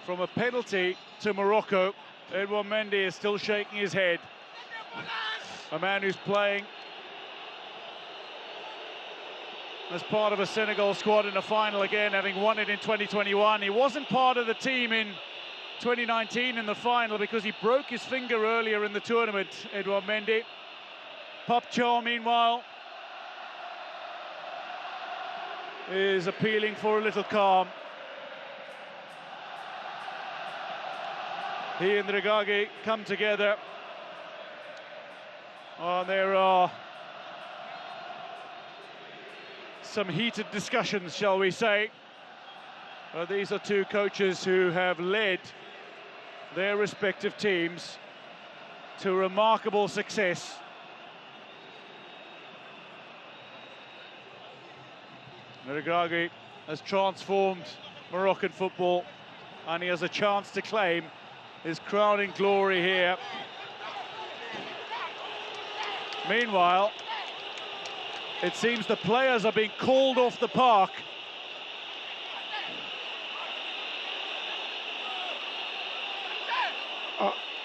from a penalty to Morocco. Edouard Mendy is still shaking his head. A man who's playing as part of a Senegal squad in the final again, having won it in 2021. He wasn't part of the team in 2019 in the final because he broke his finger earlier in the tournament, Edouard Mendy. Pape Thiaw, meanwhile, is appealing for a little calm. He and Regragui come together. Oh, there are some heated discussions, shall we say. These are two coaches who have led their respective teams to remarkable success. Regragui has transformed Moroccan football, and he has a chance to claim his crowning glory here. Meanwhile, it seems the players are being called off the park.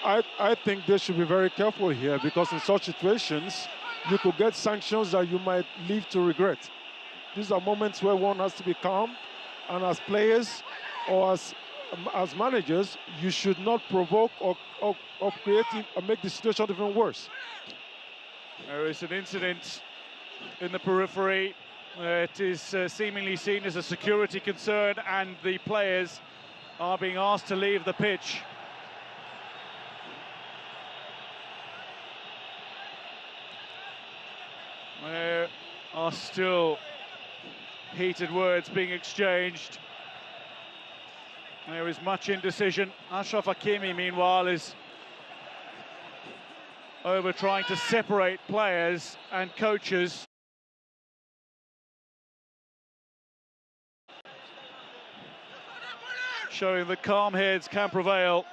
I think they should be very careful here, because in such situations, you could get sanctions that you might live to regret. These are moments where one has to be calm, and as players or as managers, you should not provoke or create or make the situation even worse. There is an incident in the periphery. It is seemingly seen as a security concern, and the players are being asked to leave the pitch. There are still heated words being exchanged. There is much indecision. Achraf Hakimi, meanwhile, is over trying to separate players and coaches. Showing that calm heads can prevail.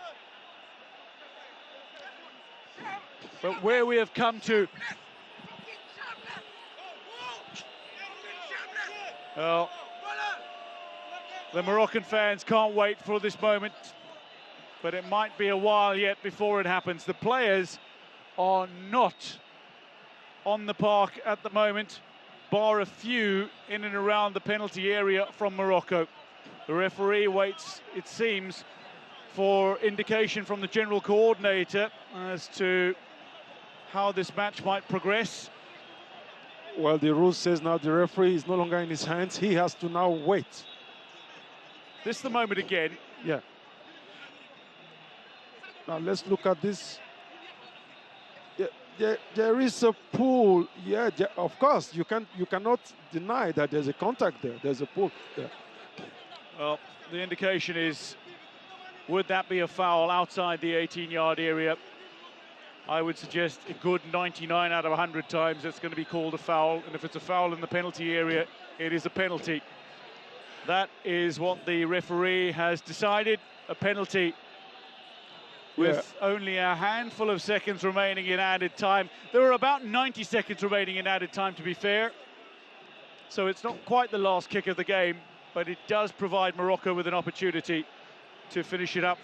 But where we have come to, well, the Moroccan fans can't wait for this moment, but it might be a while yet before it happens. The players are not on the park at the moment, bar a few in and around the penalty area from Morocco. The referee waits, it seems, for indication from the general coordinator as to how this match might progress. Well, the rule says now the referee is no longer in his hands. He has to now wait. This is the moment again. Yeah. Now let's look at this. There is a pull. Yeah, of course, you cannot deny that there's a contact there. There's a pull there. Well, the indication is, would that be a foul outside the 18-yard area? I would suggest a good 99 out of 100 times it's going to be called a foul, and if it's a foul in the penalty area, it is a penalty. That is what the referee has decided, a penalty with only a handful of seconds remaining in added time. There are about 90 seconds remaining in added time, to be fair. So it's not quite the last kick of the game, but it does provide Morocco with an opportunity to finish it up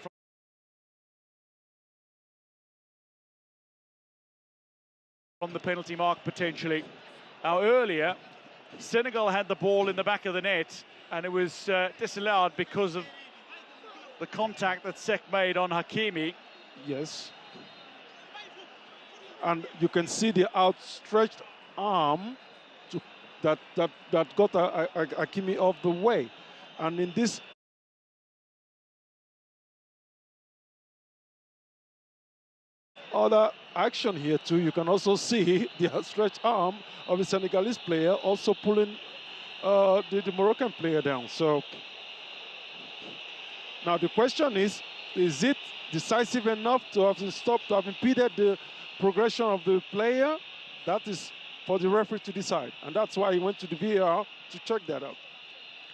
from the penalty mark, potentially. Now, earlier, Senegal had the ball in the back of the net, and it was disallowed because of the contact that Seck made on Hakimi. Yes. And you can see the outstretched arm that got Hakimi off the way. And in this other action here too, you can also see the outstretched arm of the Senegalese player also pulling the Moroccan player down. So now the question is it decisive enough to have stopped, to have impeded the progression of the player? That is for the referee to decide, and that's why he went to the VAR to check that out.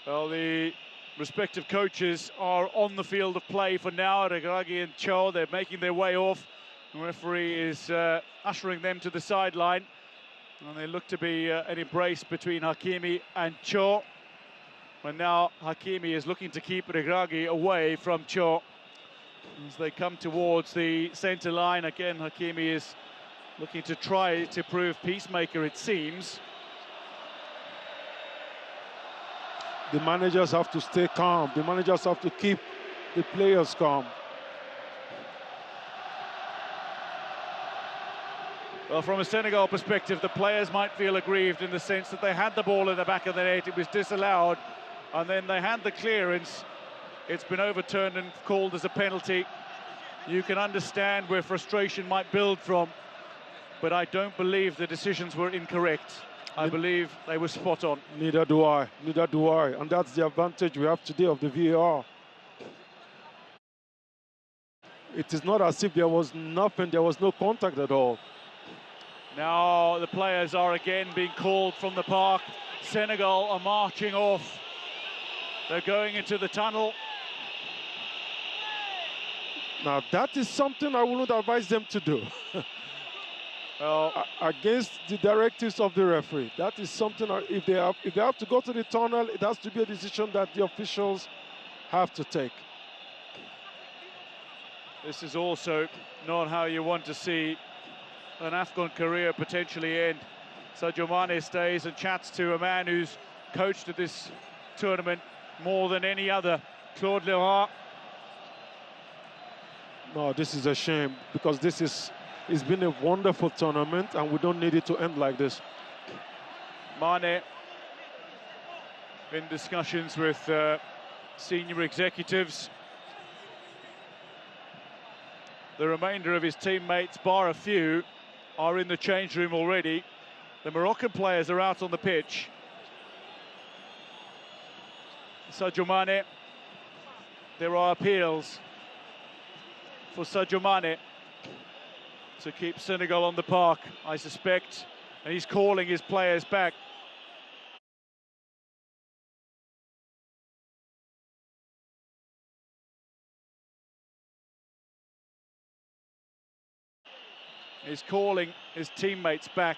Well, the respective coaches are on the field of play for now. Regragui and Thiaw, they're making their way off. The referee is ushering them to the sideline, and they look to be an embrace between Hakimi and Thiaw. And now Hakimi is looking to keep Regragui away from Cho. As they come towards the centre line, again, Hakimi is looking to try to prove peacemaker, it seems. The managers have to stay calm. The managers have to keep the players calm. Well, from a Senegal perspective, the players might feel aggrieved in the sense that they had the ball in the back of the net, it was disallowed, and then they had the clearance. It's been overturned and called as a penalty. You can understand where frustration might build from, but I don't believe the decisions were incorrect. I believe they were spot on. Neither do I, and that's the advantage we have today of the VAR. It is not as if there was nothing, there was no contact at all. Now the players are again being called from the park. Senegal are marching off. They're going into the tunnel. Now that is something I wouldn't advise them to do. Well, against the directives of the referee. That is something, if they have to go to the tunnel, it has to be a decision that the officials have to take. This is also not how you want to see an AFCON career potentially end. Sadio Mane stays and chats to a man who's coached at this tournament more than any other, Claude Leroy. No, this is a shame, because it's been a wonderful tournament and we don't need it to end like this. Mane in discussions with senior executives. The remainder of his teammates, bar a few, are in the change room already. The Moroccan players are out on the pitch. Sadio Mane, there are appeals for Sadio Mane to keep Senegal on the park, I suspect, and he's calling his players back. He's calling his teammates back.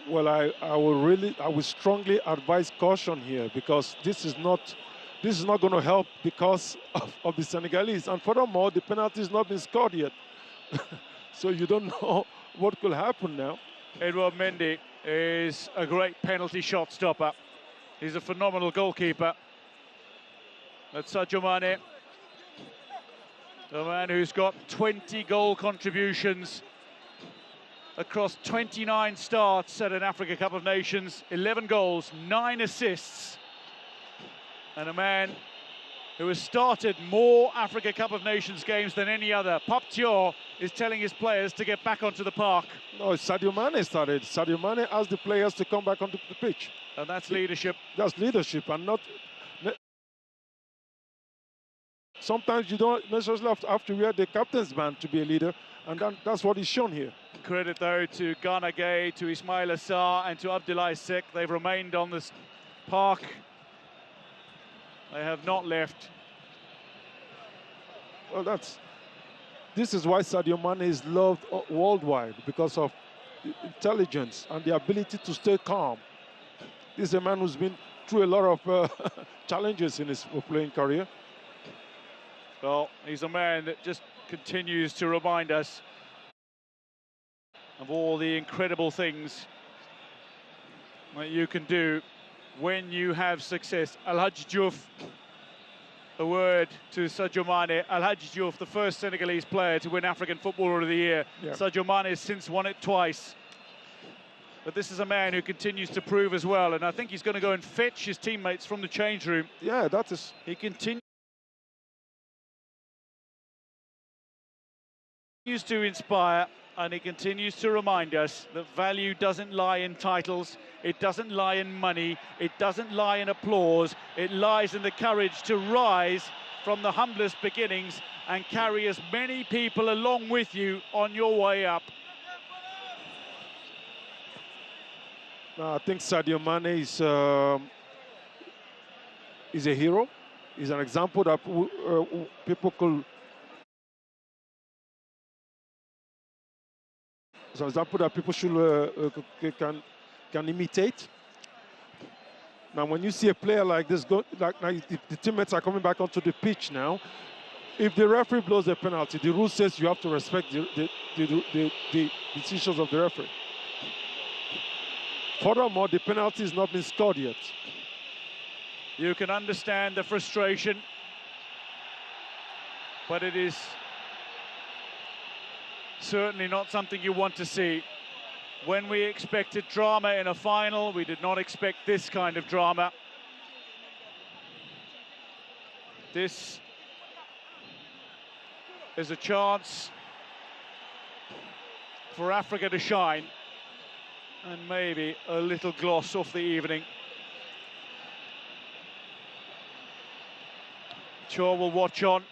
Well, I would strongly advise caution here, because this is not going to help because of the Senegalese, and furthermore, the penalty has not been scored yet. So you don't know what could happen now. Edouard Mendy is a great penalty shot stopper. He's a phenomenal goalkeeper. That's Sadio Mane, the man who's got 20 goal contributions across 29 starts at an Africa Cup of Nations, 11 goals, 9 assists, and a man who has started more Africa Cup of Nations games than any other. Pape Thiaw is telling his players to get back onto the park. No, Sadio Mane started. Sadio Mane asked the players to come back onto the pitch. And that's leadership. That's leadership, and not... Sometimes you don't necessarily have to wear the captain's band to be a leader, and that's what is shown here. Credit, though, to Gana Gueye, to Ismail Assar, and to Abdoulaye Seck. They've remained on this park. They have not left. Well, this is why Sadio Mane is loved worldwide, because of intelligence and the ability to stay calm. This is a man who's been through a lot of challenges in his playing career. Well, he's a man that just continues to remind us of all the incredible things that you can do when you have success. Alhaji Diouf, a word to Sadio Mane. Alhaji Diouf, the first Senegalese player to win African Footballer of the Year. Yeah. Sadio Mane has since won it twice. But this is a man who continues to prove as well, and I think he's going to go and fetch his teammates from the change room. Yeah, that is... He continues to inspire, and he continues to remind us that value doesn't lie in titles, it doesn't lie in money, it doesn't lie in applause, it lies in the courage to rise from the humblest beginnings and carry as many people along with you on your way up. I think Sadio Mane is a hero. He's an example that people could... It's an example that people should can imitate. Now, when you see a player like this go, like the teammates are coming back onto the pitch now, if the referee blows a penalty, the rule says you have to respect the decisions of the referee. Furthermore, the penalty has not been scored yet. You can understand the frustration, but it is certainly not something you want to see. When we expected drama in a final, we did not expect this kind of drama. This is a chance for Africa to shine and maybe a little gloss off the evening. Sure, we'll watch on.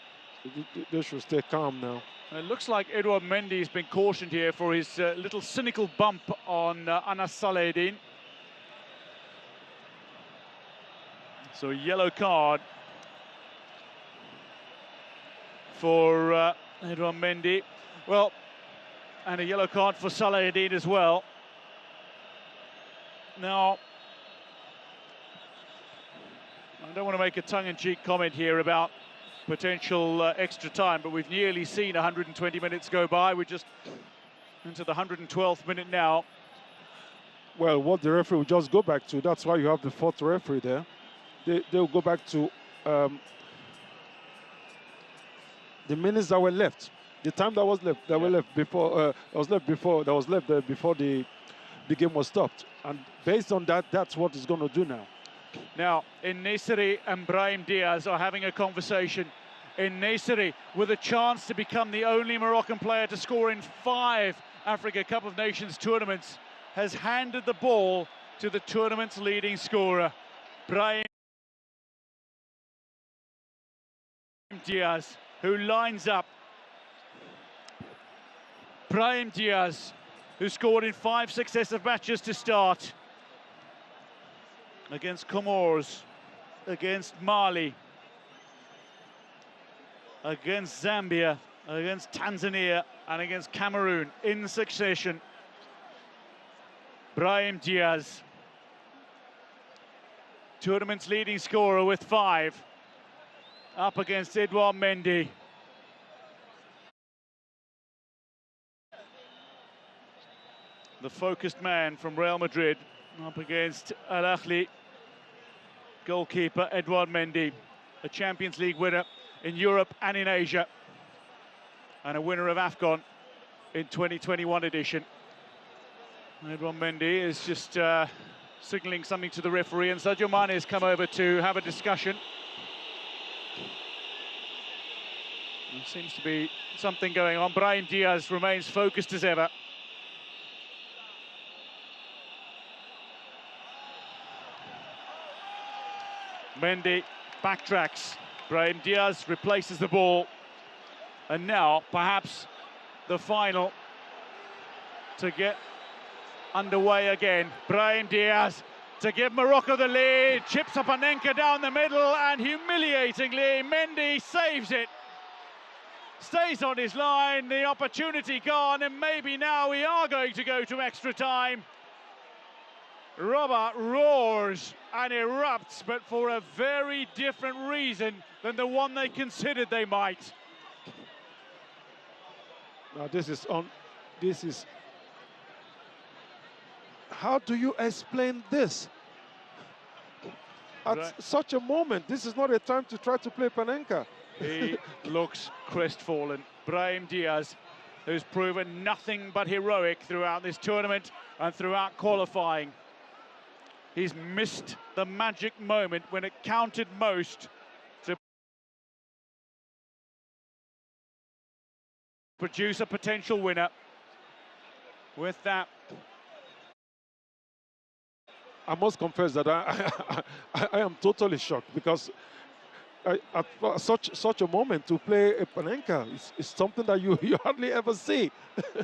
They should stay calm now. It looks like Edouard Mendy has been cautioned here for his little cynical bump on Anas Salahedin. So a yellow card for Edouard Mendy. Well, and a yellow card for Salahedin as well. Now, I don't want to make a tongue-in-cheek comment here about potential extra time, but we've nearly seen 120 minutes go by. We're just into the 112th minute now. Well, what the referee will just go back to, that's why you have the fourth referee there. They'll go back to the minutes that were left, the time that was left, before the game was stopped. And based on that, that's what it's going to do now. Now, En-Nesyri and Brahim Diaz are having a conversation. En-Nesyri, with a chance to become the only Moroccan player to score in 5 Africa Cup of Nations tournaments, has handed the ball to the tournament's leading scorer, Brahim Diaz, who lines up. Brahim Diaz, who scored in 5 successive matches to start. Against Comoros, against Mali, against Zambia, against Tanzania, and against Cameroon in succession. Brahim Diaz, tournament's leading scorer with 5, up against Edouard Mendy. The focused man from Real Madrid, up against Al Ahly goalkeeper Edouard Mendy, a Champions League winner in Europe and in Asia, and a winner of AFCON in 2021 edition. Edouard Mendy is just signalling something to the referee, and Sadio Mane has come over to have a discussion. There seems to be something going on. Brahim Diaz remains focused as ever. Mendy backtracks. Brahim Diaz replaces the ball. And now, perhaps, the final to get underway again. Brahim Diaz to give Morocco the lead. Chips up Panenka down the middle, and humiliatingly, Mendy saves it. Stays on his line, the opportunity gone, and maybe now we are going to go to extra time. Robert roars and erupts, but for a very different reason than the one they considered they might. Now this is how do you explain this? At such a moment, this is not a time to try to play Panenka. He looks crestfallen. Brahim Diaz, who's proven nothing but heroic throughout this tournament and throughout qualifying. He's missed the magic moment when it counted most to produce a potential winner. With that, I must confess that I am totally shocked, because at such a moment to play a Panenka is something that you hardly ever see.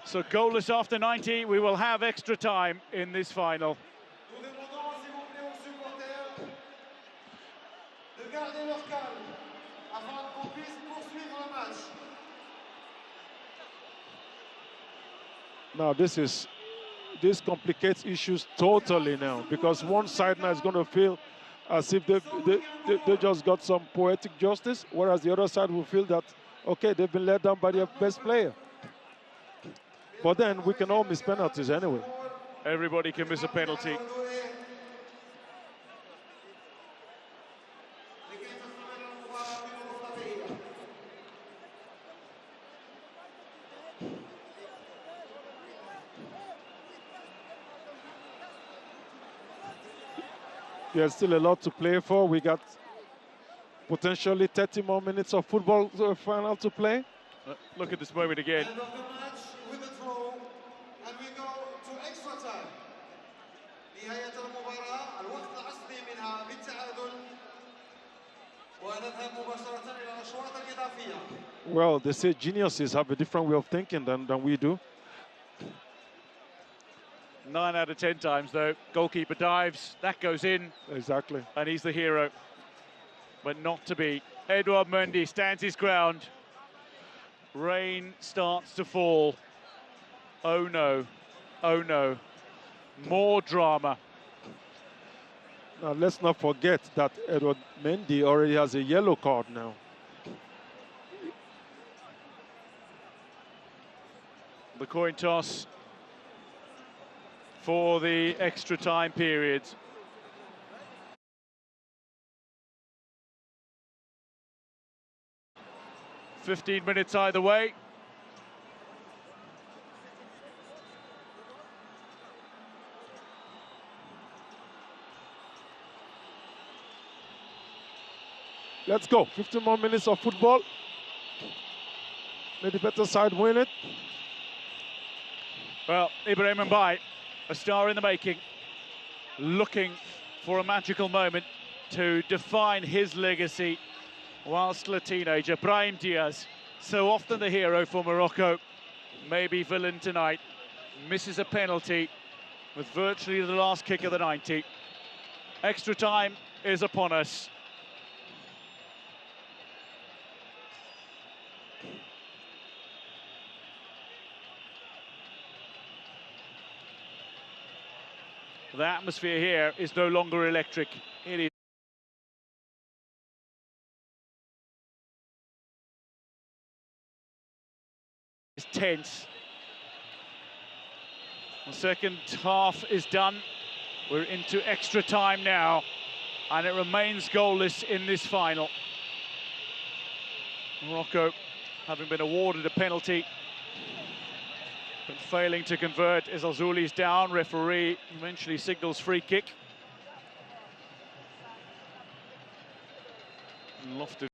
So goalless after 90, we will have extra time in this final. Now this complicates issues totally now, because one side now is going to feel as if they just got some poetic justice, whereas the other side will feel that, okay, they've been let down by their best player. But then we can all miss penalties anyway. Everybody can miss a penalty. There's still a lot to play for. We got potentially 30 more minutes of football final to play. Look at this moment again. End of the match with a draw, and we go to extra time. نهاية المباراة الوقت الأصلي منها بالتعادل ونذهب مباشرة إلى الأشواط الإضافية. Well, they say geniuses have a different way of thinking than we do. 9 out of 10 times, though, goalkeeper dives, that goes in. Exactly. And he's the hero, but not to be. Edouard Mendy stands his ground. Rain starts to fall. Oh no, oh no. More drama. Now, let's not forget that Edouard Mendy already has a yellow card now. The coin toss for the extra time period. "15 minutes either way." Let's go. 15 more minutes of football. May the better side win it. Well, Ibrahim Mbaye, a star in the making, looking for a magical moment to define his legacy while still a teenager. Brahim Diaz, so often the hero for Morocco, maybe villain tonight, misses a penalty with virtually the last kick of the 90. Extra time is upon us. The atmosphere here is no longer electric. It is tense. The second half is done. We're into extra time now, and it remains goalless in this final. Morocco, having been awarded a penalty, but failing to convert as Al-Zouli's down. Referee eventually signals free kick. Lofted.